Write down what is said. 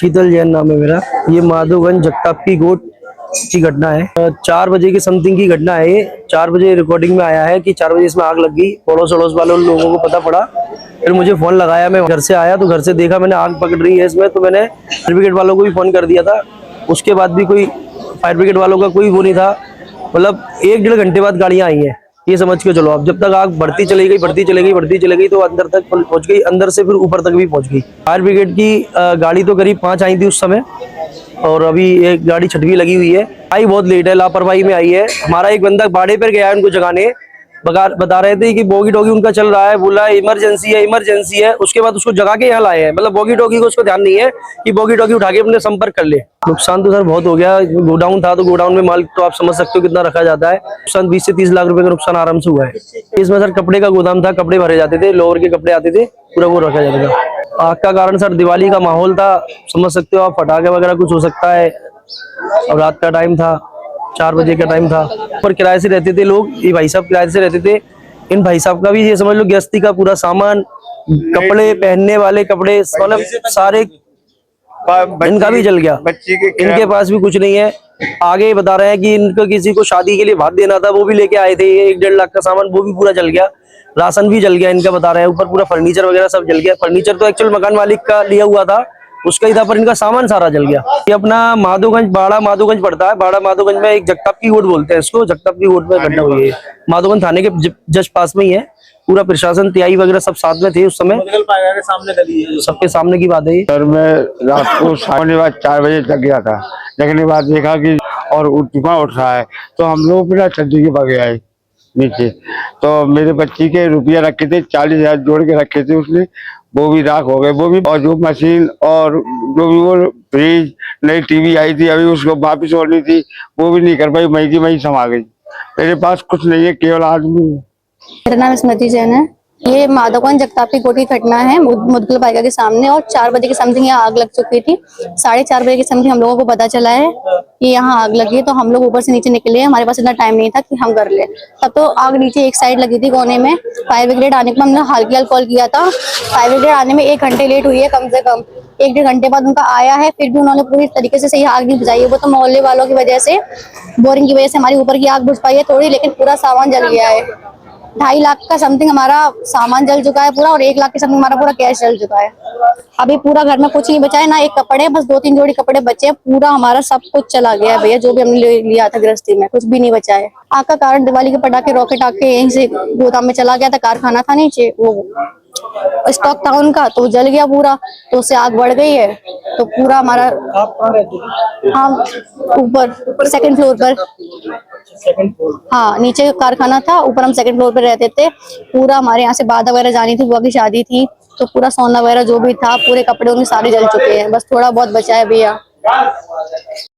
शीतल जैन नाम है मेरा। ये माधोगंज जगताप की गोट की घटना है। 4 बजे के समथिंग की घटना है। ये 4 बजे रिकॉर्डिंग में आया है कि 4 बजे इसमें आग लग गई। पड़ोस अड़ोस वाले उन लोगों को पता पड़ा, फिर मुझे फोन लगाया। मैं घर से आया तो घर से देखा मैंने आग पकड़ रही है इसमें, तो मैंने फायर ब्रिगेड वालों को भी फोन कर दिया था। उसके बाद भी कोई फायर ब्रिगेड वालों का कोई वो नहीं था। मतलब 1-1.5 घंटे बाद गाड़ियां आई हैं, ये समझ के चलो। अब जब तक आग बढ़ती चली गई तो अंदर तक पहुंच गई, अंदर से फिर ऊपर तक भी पहुंच गई। फायर ब्रिगेड की गाड़ी तो करीब 5 आई थी उस समय, और अभी एक गाड़ी छठवीं लगी हुई है। आई बहुत लेट है, लापरवाही में आई है। हमारा एक बंदा बाड़े पर गया है उनको जगाने, बता रहे थे कि बोगी डोगी उनका चल रहा है, बोला इमरजेंसी है। उसके बाद उसको जगा के यहाँ लाए हैं। मतलब बोगी डोगी को उसको ध्यान नहीं है कि बोगी डोगी उठा के अपने संपर्क कर ले। नुकसान तो सर बहुत हो गया। गोडाउन था तो गोडाउन में माल तो आप समझ सकते हो कितना रखा जाता है। नुकसान 20 से 30 लाख रुपए का नुकसान आराम से हुआ है। इसमें सर कपड़े का गोदाम था, कपड़े भरे जाते थे, लोअर के कपड़े आते थे, पूरा वो रखा जाता था। आग का कारण सर दिवाली का माहौल था, समझ सकते हो आप। पटाखे वगैरह कुछ हो सकता है, और रात का टाइम था, 4 बजे का टाइम था। पर किराए से रहते थे लोग, ये भाई साहब किराए से रहते थे। इन भाई साहब का भी ये समझ लो गृहस्थी का पूरा सामान, कपड़े पहनने वाले कपड़े, मतलब सारे, इनका भी जल गया। इनके पास भी कुछ नहीं है। आगे बता रहे हैं कि इनको किसी को शादी के लिए भात देना था, वो भी लेके आए थे 1-1.5 लाख का सामान, वो भी पूरा जल गया। राशन भी जल गया इनका, बता रहे हैं। ऊपर पूरा फर्नीचर वगैरह सब जल गया। फर्नीचर तो एक्चुअल मकान मालिक का लिया हुआ था, उसका ही था, पर इनका सामान सारा जल गया। ये अपना माधोगंज, बाड़ा माधोगंज पड़ता है। बाड़ा माधोगंज में एक जगताप की गोट बोलते हैं इसको, जगताप की गोट में घटना हुई है। माधोगंज थाने के जस्ट पास में ही है। पूरा प्रशासन, तिहाई वगैरह सब साथ में थे उस समय। सबके सामने की बात है ये। सर मैं रात को 4 बजे तक गया था। देखने के बाद देखा कि और धुआं उठ रहा है, तो हम लोग बिना छज्जे के भागे आए नीचे। तो मेरे बच्ची के रुपया रखे थे, 40,000 जोड़ के रखे थे उसने, वो भी राख हो गए। वो भी, और जो मशीन और जो भी वो फ्रिज, नई टीवी आई थी अभी, उसको वापिस होनी थी, वो भी नहीं कर पाई। मई की मई समा गई। मेरे पास कुछ नहीं है, केवल आदमी है। मेरा नाम स्मृति जैन है। ये माधोगंज जगताप की गोट की घटना है, मुदगल पाइका के सामने। और 4 बजे के समथिंग यहाँ आग लग चुकी थी। 4:30 बजे के समथिंग हम लोगों को पता चला है कि यहाँ आग लगी है। तो हम लोग ऊपर से नीचे निकले। हमारे पास इतना टाइम नहीं था कि हम कर ले। तब तो आग नीचे एक साइड लगी थी कोने में। फायर ब्रिगेड आने पर हमने हाल कॉल किया था। फायर ब्रिगेड आने में 1 घंटे लेट हुई है, कम से कम 1-1.5 घंटे बाद उनका आया है। फिर भी उन्होंने पूरी तरीके से सही आग नहीं बुझाई है। वो तो मोहल्ले वालों की वजह से, बोरिंग की वजह से हमारी ऊपर की आग बुझ पाई है थोड़ी, लेकिन पूरा सामान जल गया है। 2.5 लाख का समथिंग हमारा सामान जल चुका है पूरा, और 1 लाख के समथिंग हमारा पूरा कैश जल चुका है। अभी पूरा घर में कुछ नहीं बचा है, ना एक कपड़े, बस 2-3 जोड़ी कपड़े बचे हैं। पूरा हमारा सब कुछ चला गया है भैया, जो भी हमने लिया था गृहस्थी में, कुछ भी नहीं बचा है। आग का कारण दिवाली के पटाखे, रॉकेट आके यहीं से गोदाम में चला गया था। कारखाना था नीचे, वो स्टॉक था उनका, तो जल गया पूरा। तो उससे आग बढ़ गई है। तो पूरा हमारा, आप कहाँ रहते थे? हम ऊपर 2nd फ्लोर पर। हाँ, नीचे कारखाना था, ऊपर हम 2nd फ्लोर पे रहते थे। पूरा हमारे यहाँ से बाधा वगैरह जानी थी, बुआ की शादी थी, तो पूरा सोना वगैरह जो भी था, पूरे कपड़े उनके सारे जल चुके हैं। बस थोड़ा बहुत बचा है भैया।